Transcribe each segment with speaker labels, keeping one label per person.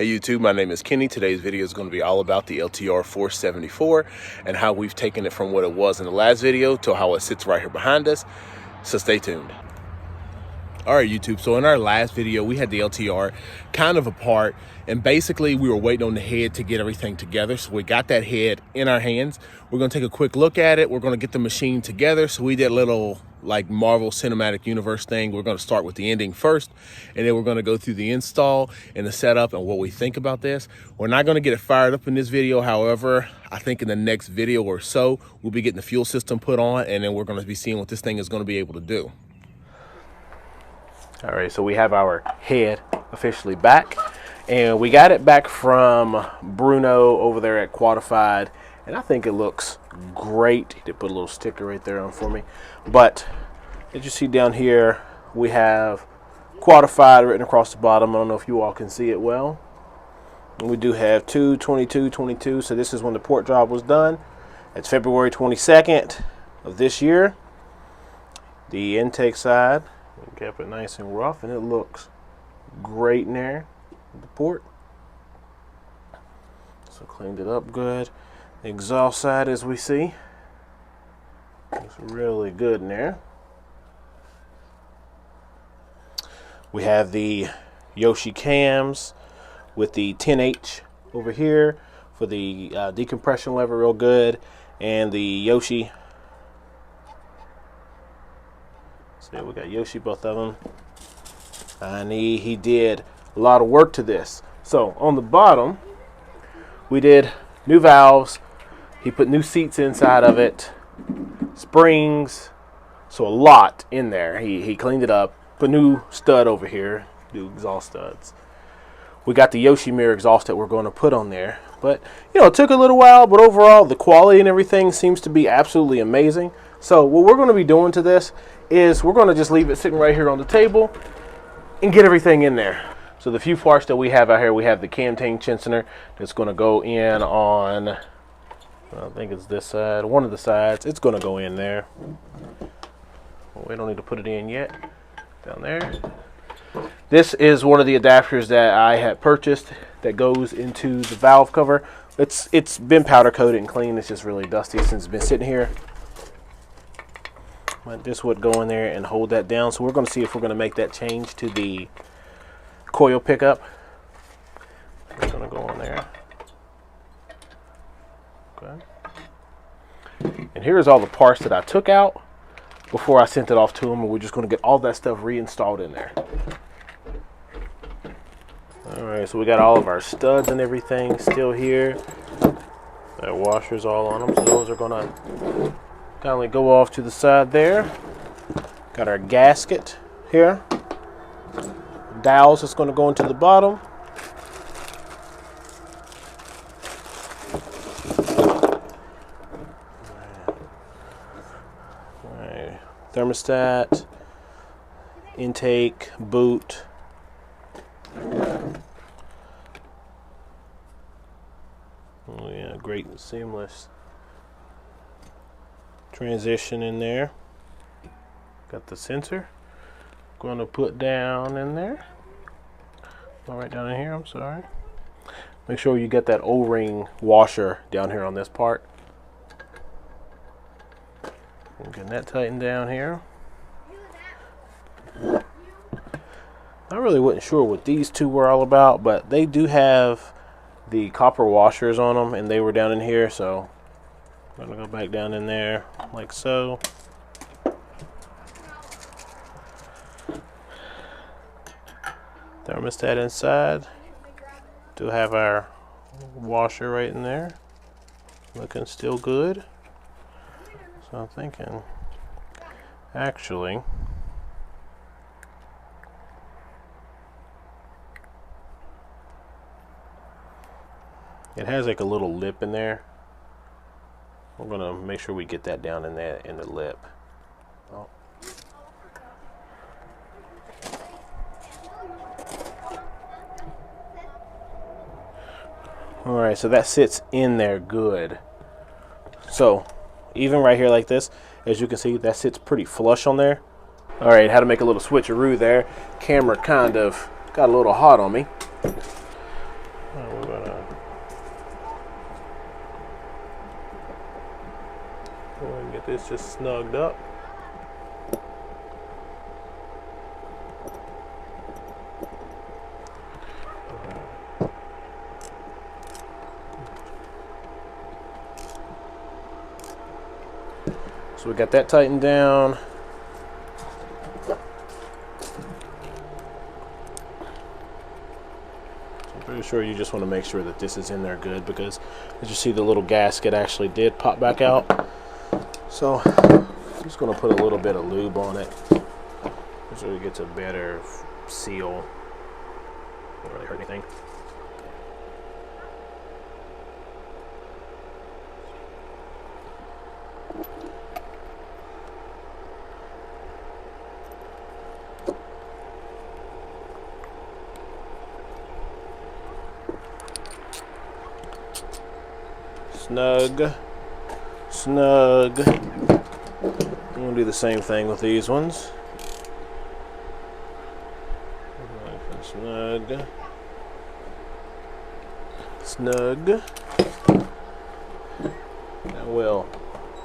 Speaker 1: Hey YouTube, my name is Kenny. Today's video is going to be all about the LTR 474 and how we've taken it from what it was in the last video to how it sits right here behind us. So stay tuned. All right, YouTube. So in our last video, we had the LTR kind of apart, and basically we were waiting on the head to get everything together. So we got that head in our hands. We're going to take a quick look at it. We're going to get the machine together. So we did a little like Marvel Cinematic Universe thing. We're going to start with the ending first, and then we're going to go through the install and the setup and what we think about this. We're not going to get it fired up in this video. However, I think in the next video or so, we'll be getting the fuel system put on, and then we're going to be seeing what this thing is going to be able to do. All right, so we have our head officially back, and we got it back from Bruno over there at Quadified, and I think it looks great. They put a little sticker right there on for me, but as you see down here, we have Quadified written across the bottom. I don't know if you all can see it well. And we do have 2/22/22, so this is when the port job was done. It's February 22nd of this year. The intake side, we kept it nice and rough, and it looks great in there, the port. So cleaned it up good. The exhaust side, as we see, looks really good in there. We have the Yoshi cams with the 10H over here for the decompression lever, real good, and the Yoshi. So we got Yoshi, both of them, and he did a lot of work to this. So on the bottom, we did new valves. He put new seats inside of it, springs, so a lot in there. He cleaned it up, put new stud over here, new exhaust studs. We got the Yoshimura exhaust that we're going to put on there, but you know, it took a little while, but overall the quality and everything seems to be absolutely amazing. So what we're going to be doing to this is we're going to just leave it sitting right here on the table and get everything in there. So the few parts that we have out here, we have the cam tank tensioner that's going to go in on, I think it's this side, one of the sides. It's going to go in there. We don't need to put it in yet. Down there. This is one of the adapters that I had purchased that goes into the valve cover. It's been powder coated and clean. It's just really dusty since it's been sitting here. But this would go in there and hold that down. So we're going to see if we're going to make that change to the coil pickup. It's going to go on there. Okay. And here's all the parts that I took out before I sent it off to them, and we're just going to get all that stuff reinstalled in there. All right, so we got all of our studs and everything still here. That washer's all on them, so those are going to kindly go off to the side there. Got our gasket here. Dowels is going to go into the bottom. Thermostat, intake, boot. Oh yeah, great and seamless transition in there. Got the sensor. Going to put down in there. All right, down in here, I'm sorry. Make sure you get that O-ring washer down here on this part. Getting that tightened down here. I really wasn't sure what these two were all about, but they do have the copper washers on them, and they were down in here, so I'm gonna go back down in there like so. Thermostat inside. Do have our washer right in there. Looking still good. So I'm thinking, actually, it has like a little lip in there. We're gonna make sure we get that down in the lip. Oh. All right, so that sits in there good. So even right here like this, as you can see, that sits pretty flush on there. All right, how to make a little switcheroo there. Camera kind of got a little hot on me. Get this just snugged up. So we got that tightened down. Pretty sure you just want to make sure that this is in there good, because as you see, the little gasket actually did pop back out. So I'm just going to put a little bit of lube on it so it gets a better seal. Won't really hurt anything. Snug, snug. I'm going to do the same thing with these ones. Snug, snug. That will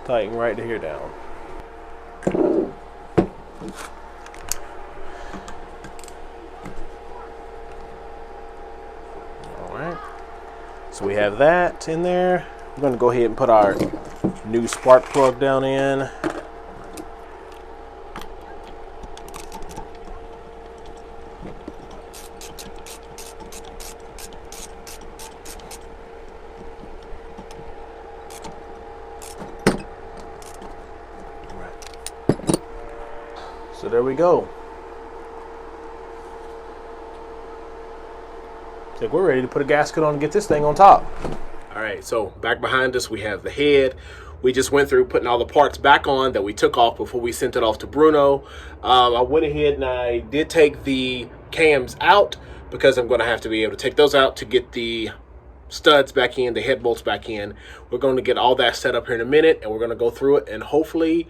Speaker 1: tighten right to here down. All right. So we have that in there. We're going to go ahead and put our new spark plug down in. So there we go. I think we're ready to put a gasket on and get this thing on top. All right, so back behind us we have the head. We just went through putting all the parts back on that we took off before we sent it off to Bruno. I went ahead and I did take the cams out because I'm going to have to be able to take those out to get the studs back in, the head bolts back in. We're going to get all that set up here in a minute, and we're going to go through it and hopefully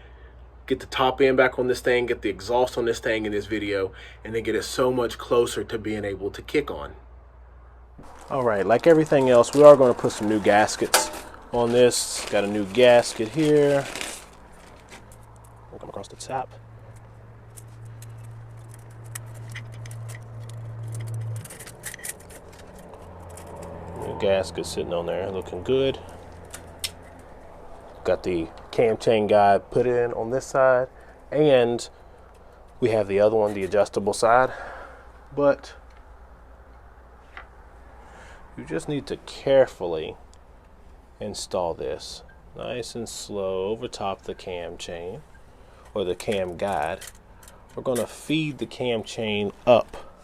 Speaker 1: get the top end back on this thing, get the exhaust on this thing in this video, and then get it so much closer to being able to kick on. All right, like everything else, we are going to put some new gaskets on this. Got a new gasket here. We'll come across the top. New gasket sitting on there, looking good. Got the cam chain guide put in on this side, and we have the other one, the adjustable side. But you just need to carefully install this nice and slow over top the cam chain or the cam guide. We're going to feed the cam chain up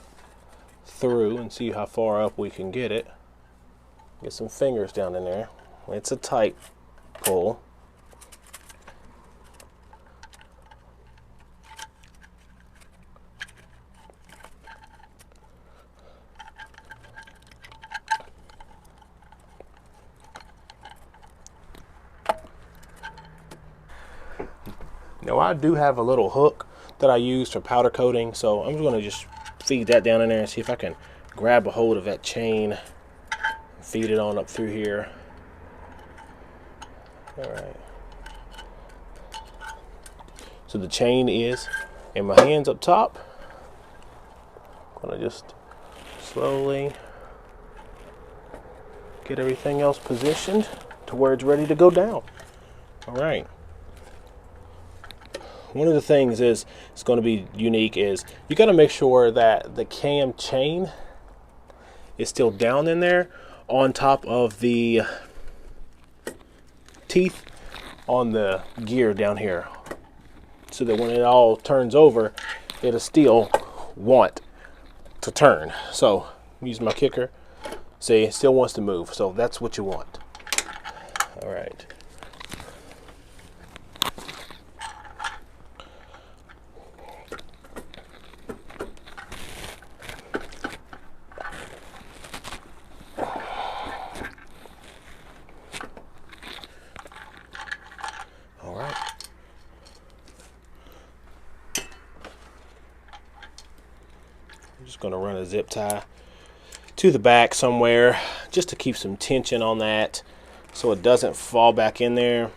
Speaker 1: through and see how far up we can get it. Get some fingers down in there. It's a tight pull. Now I do have a little hook that I use for powder coating, so I'm going to just feed that down in there and see if I can grab a hold of that chain, feed it on up through here. All right. So the chain is in my hands up top. I'm going to just slowly get everything else positioned to where it's ready to go down. All right. One of the things is it's going to be unique is you got to make sure that the cam chain is still down in there on top of the teeth on the gear down here, so that when it all turns over, it'll still want to turn. So use my kicker. See, it still wants to move, so that's what you want. All right. Going to run a zip tie to the back somewhere just to keep some tension on that so it doesn't fall back in there.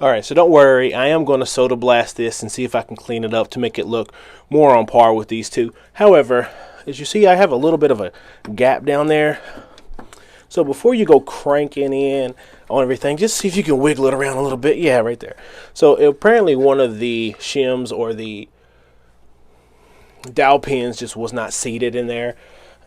Speaker 1: All right, so don't worry. I am going to soda blast this and see if I can clean it up to make it look more on par with these two. However, as you see, I have a little bit of a gap down there. So before you go cranking in on everything, just see if you can wiggle it around a little bit. Yeah, right there. So apparently one of the shims or the dowel pins just was not seated in there.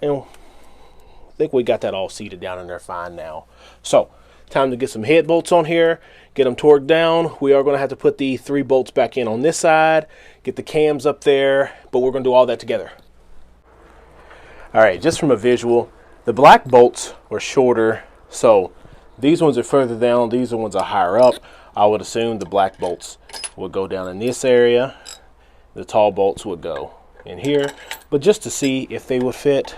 Speaker 1: And I think we got that all seated down in there fine now. So time to get some head bolts on here, get them torqued down. We are going to have to put the 3 bolts back in on this side, get the cams up there, but we're going to do all that together. All right, just from a visual, the black bolts are shorter, so these ones are further down, these ones are higher up. I would assume the black bolts would go down in this area, the tall bolts would go in here, but just to see if they would fit,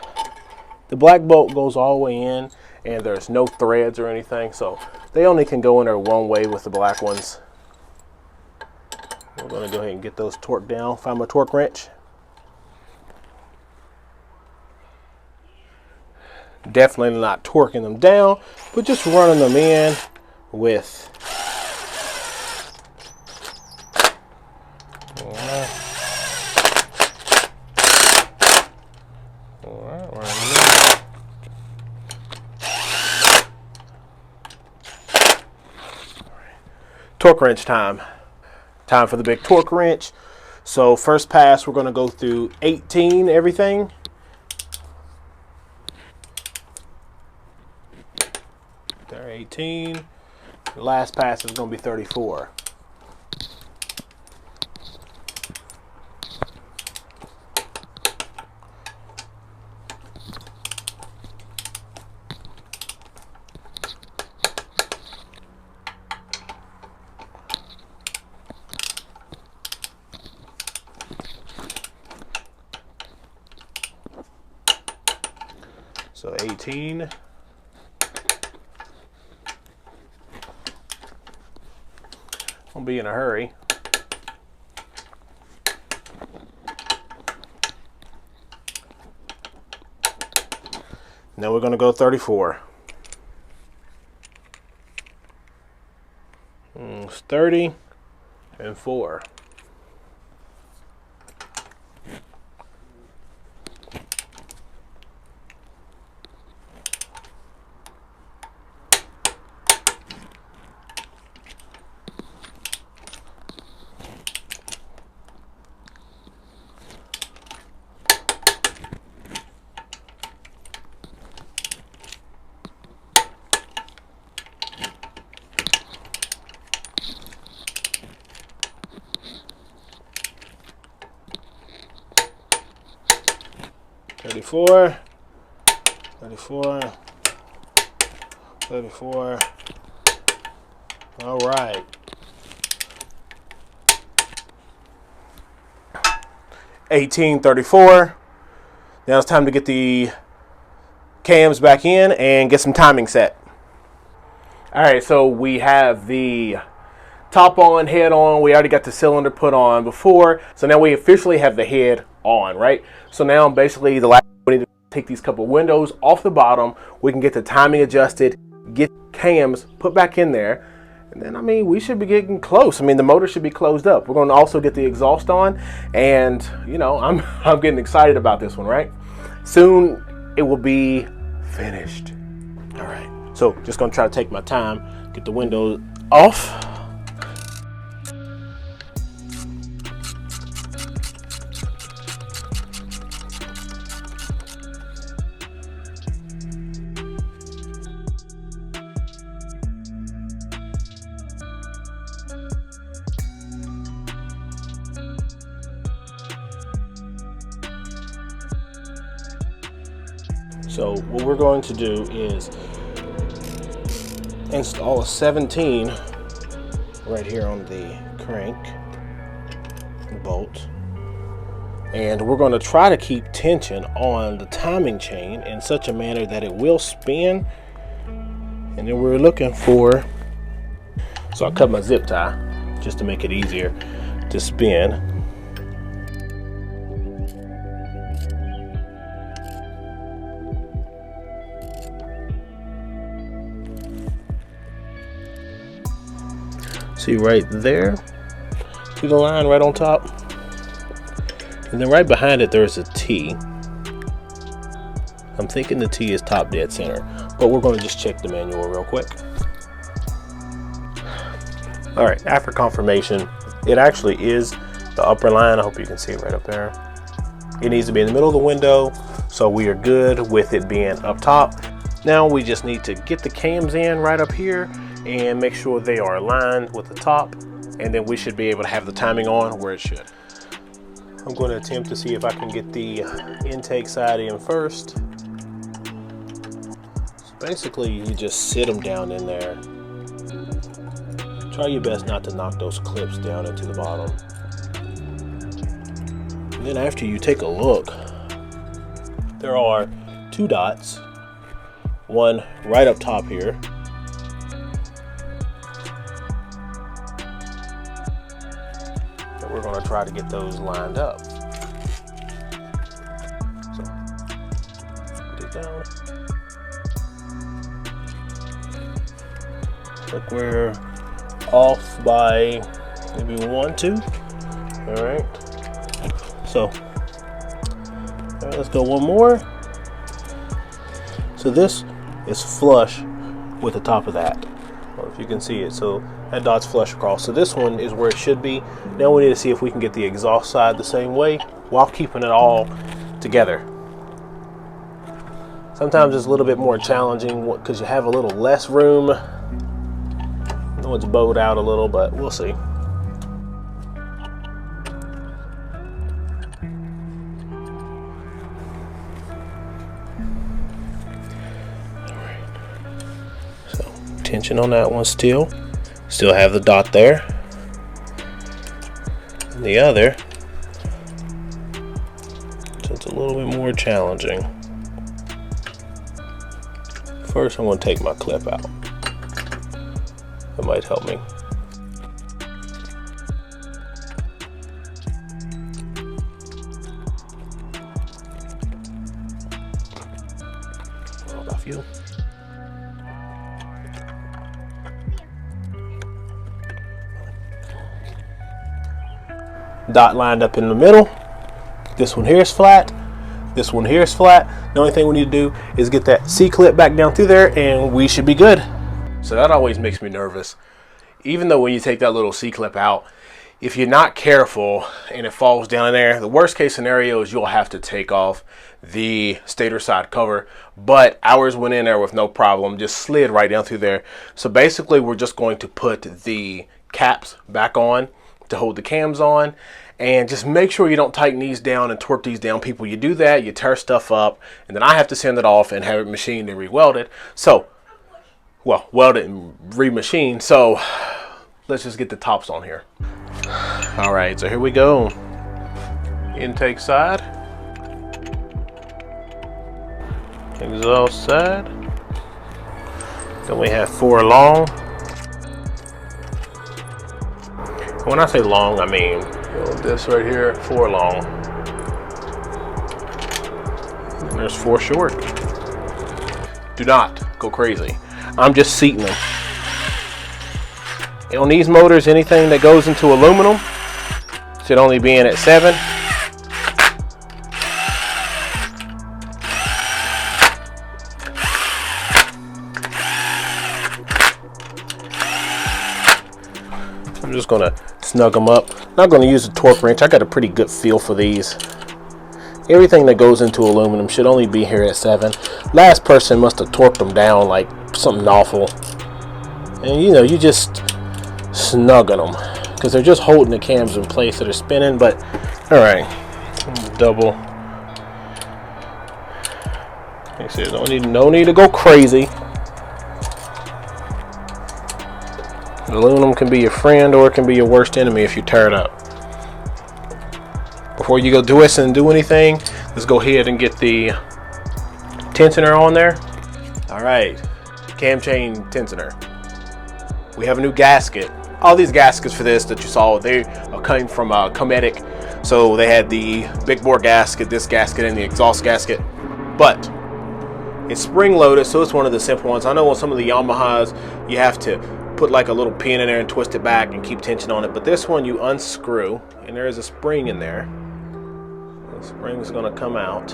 Speaker 1: the black bolt goes all the way in and there's no threads or anything, so they only can go in there one way with the black ones. We're going to go ahead and get those torqued down, find my torque wrench. Definitely not torquing them down, but just running them in with torque wrench time. Time for the big torque wrench. So first pass, we're going to go through 18 everything. There, 18. The last pass is going to be 34. So 18. I'll be in a hurry. Now we're going to go 34. It's 30 and 4. Thirty-four, 34. All right. 1834. Now it's time to get the cams back in and get some timing set. All right, so we have the top on, head on. We already got the cylinder put on before, so now we officially have the head on, right? So now basically the last we need to take these couple windows off the bottom. We can get the timing adjusted, get cams put back in there, and then I mean we should be getting close. I mean the motor should be closed up. We're going to also get the exhaust on, and you know I'm getting excited about this one, right? Soon it will be finished. All right, so just gonna try to take my time, get the windows off. So what we're going to do is install a 17 right here on the crank bolt, and we're going to try to keep tension on the timing chain in such a manner that it will spin. And then we're looking for, so I cut my zip tie just to make it easier to spin. So See right there, see the line right on top, and then right behind it there's a T. I'm thinking the T is top dead center, but we're going to just check the manual real quick. All right, after confirmation, it actually is the upper line. I hope you can see it right up there. It needs to be in the middle of the window, so we are good with it being up top. Now we just need to get the cams in right up here and make sure they are aligned with the top, and then we should be able to have the timing on where it should. I'm going to attempt to see if I can get the intake side in first. So basically, you just sit them down in there. Try your best not to knock those clips down into the bottom. And then after you take a look, there are 2 dots, one right up top here, and we're going to try to get those lined up. So, put it down. Look, we're off by maybe 1, 2. All right. So, all right, let's go one more. So this is flush with the top of that. Well, if you can see it, so that dot's flush across. So this one is where it should be. Now we need to see if we can get the exhaust side the same way while keeping it all together. Sometimes it's a little bit more challenging because you have a little less room. I know it's bowed out a little, but we'll see. Tension on that one still have the dot there, and the other, so it's a little bit more challenging. First I'm going to take my clip out. That might help me. What about you? Dot lined up in the middle. This one here is flat. This one here is flat. The only thing we need to do is get that C-clip back down through there and we should be good. So that always makes me nervous. Even though when you take that little C-clip out, if you're not careful and it falls down in there, the worst case scenario is you'll have to take off the stator side cover. But ours went in there with no problem, just slid right down through there. So basically we're just going to put the caps back on to hold the cams on, and just make sure you don't tighten these down and torque these down. People, you do that, you tear stuff up, and then I have to send it off and have it machined and re-welded. So, well, welded and re-machined. So let's just get the tops on here. All right, so here we go. Intake side, exhaust side. Then we have 4 long. When I say long, I mean this right here, 4 long. And there's 4 short. Do not go crazy. I'm just seating them. And on these motors, anything that goes into aluminum should only be in at 7. I'm just gonna snug them up. Not gonna use a torque wrench. I got a pretty good feel for these. Everything that goes into aluminum should only be here at 7. Last person must have torqued them down like something awful. And you know, you just snugging them because they're just holding the cams in place that are spinning. But all right, double. Like I said, no need to go crazy. Aluminum can be your friend or it can be your worst enemy if you tear it up. Before you go twist and do anything, let's go ahead and get the tensioner on there. All right, cam chain tensioner. We have a new gasket. All these gaskets for this that you saw, they are coming from Cometic. So they had the big bore gasket, this gasket, and the exhaust gasket. But it's spring loaded, so it's one of the simple ones. I know on some of the Yamahas, you have to put like a little pin in there and twist it back and keep tension on it. But this one you unscrew, and there is a spring in there. The spring's going to come out.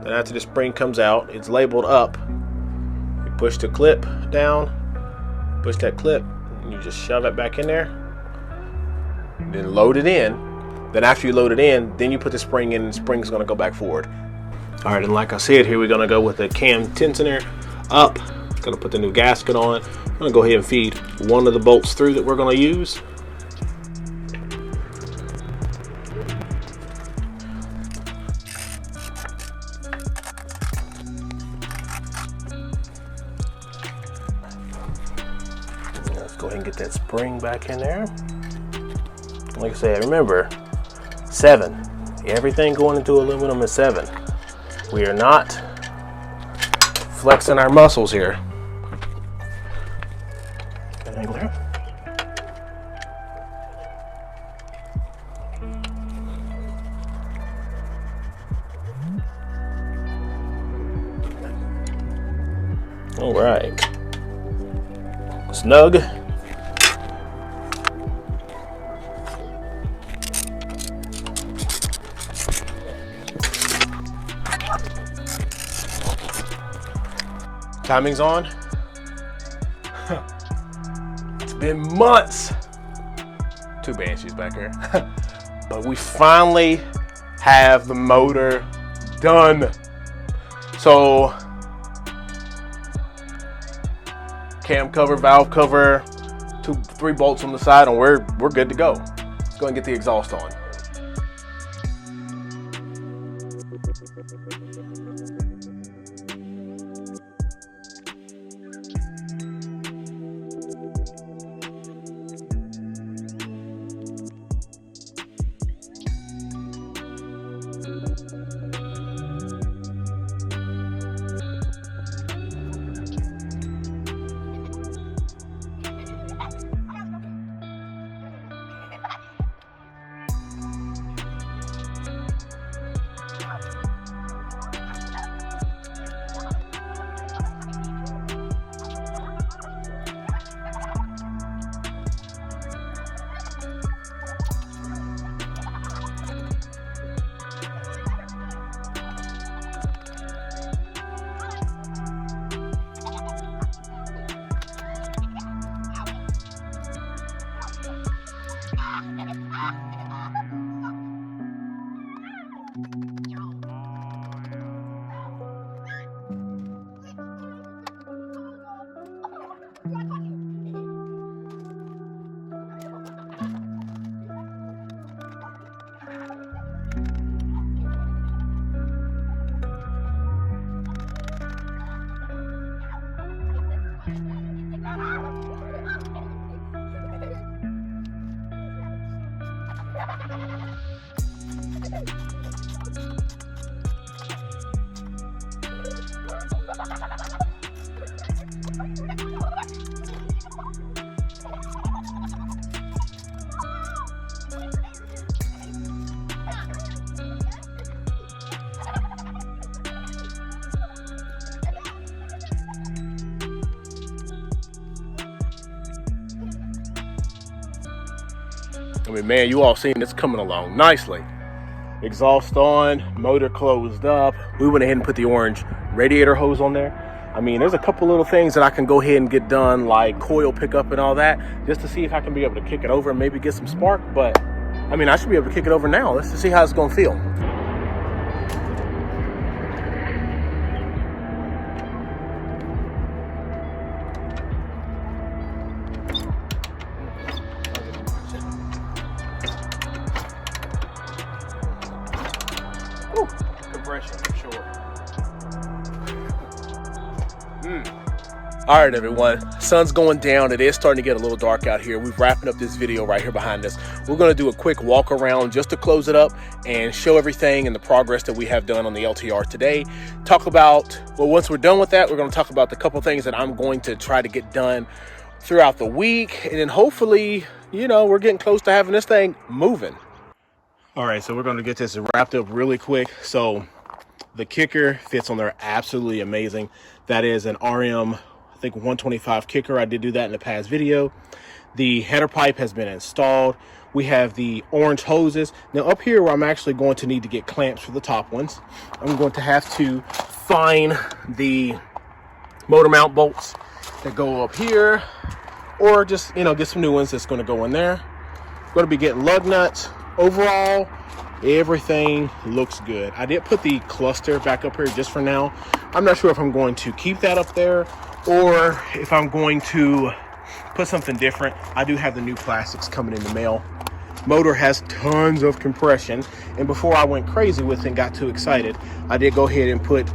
Speaker 1: Then after the spring comes out, it's labeled up. You push the clip down, push that clip, and you just shove it back in there. Then load it in. Then after you load it in, then you put the spring in, and the spring's going to go back forward. All right, and like I said, here we're going to go with the cam tensioner up. Going to put the new gasket on. I'm going to go ahead and feed one of the bolts through that we're going to use. Let's go ahead and get that spring back in there. Like I said, remember, 7. Everything going into aluminum is 7. We are not flexing our muscles here. All right, snug. Timing's on. It's been months. 2 Banshees back here. But we finally have the motor done. So cam cover, valve cover, 2-3 bolts on the side, and we're good to go. Let's go and get the exhaust on. I mean, man, you all seen this coming along nicely. Exhaust on, motor closed up. We went ahead and put the orange radiator hose on there. I mean, there's a couple little things that I can go ahead and get done, like coil pickup and all that, just to see if I can be able to kick it over and maybe get some spark. But I mean, I should be able to kick it over now. Let's just see how it's gonna feel. Compression for sure. All right, everyone, sun's going down. It is starting to get a little dark out here. We're wrapping up this video right here behind us. We're going to do a quick walk around just to close it up and show everything and the progress that we have done on the LTR today. Talk about, well, once we're done with that, we're going to talk about the couple things that I'm going to try to get done throughout the week. And then hopefully, you know, we're getting close to having this thing moving. All right, so we're going to get this wrapped up really quick. So the kicker fits on there absolutely amazing. That is an RM think 125 kicker. I did do that in the past video. The header pipe has been installed. We have the orange hoses. Now up here where I'm actually going to need to get clamps for the top ones, I'm going to have to find the motor mount bolts that go up here, or just, you know, get some new ones that's going to go in there. Going to be getting lug nuts. Overall, everything looks good. I did put the cluster back up here just for now. I'm not sure if I'm going to keep that up there or if I'm going to put something different. I do have the new plastics coming in the mail. Motor has tons of compression, and before I went crazy with it and got too excited, I did go ahead and put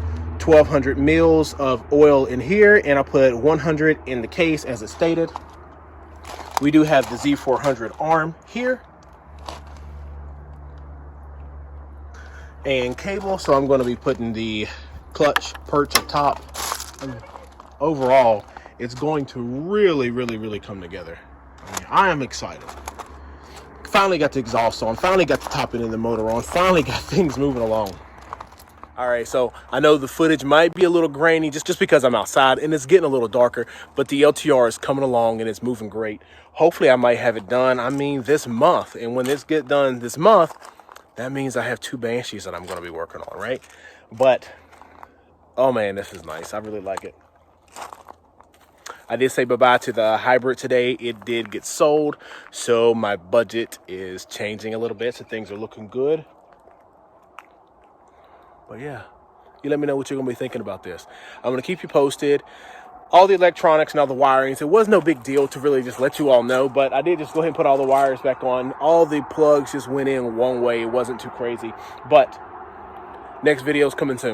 Speaker 1: 1,200 mils of oil in here, and I put 100 in the case as it stated. We do have the Z400 arm here and cable, so I'm going to be putting the clutch perch at top. And overall, it's going to really come together. I mean, I am excited. Finally got the exhaust on, finally got the top end of the motor on, finally got things moving along. All right, so I know the footage might be a little grainy just because I'm outside and it's getting a little darker, but the LTR is coming along and it's moving great. Hopefully I might have it done, this month. And when this gets done this month, that means I have 2 Banshees that I'm going to be working on, right? But, oh man, this is nice. I really like it. I did say bye-bye to the hybrid today. It did get sold, so my budget is changing a little bit, so things are looking good. But yeah, you let me know what you're going to be thinking about this. I'm going to keep you posted. All the electronics and all the wirings, it was no big deal to really just let you all know, but I did just go ahead and put all the wires back on. All the plugs just went in one way. It wasn't too crazy, but next video is coming soon.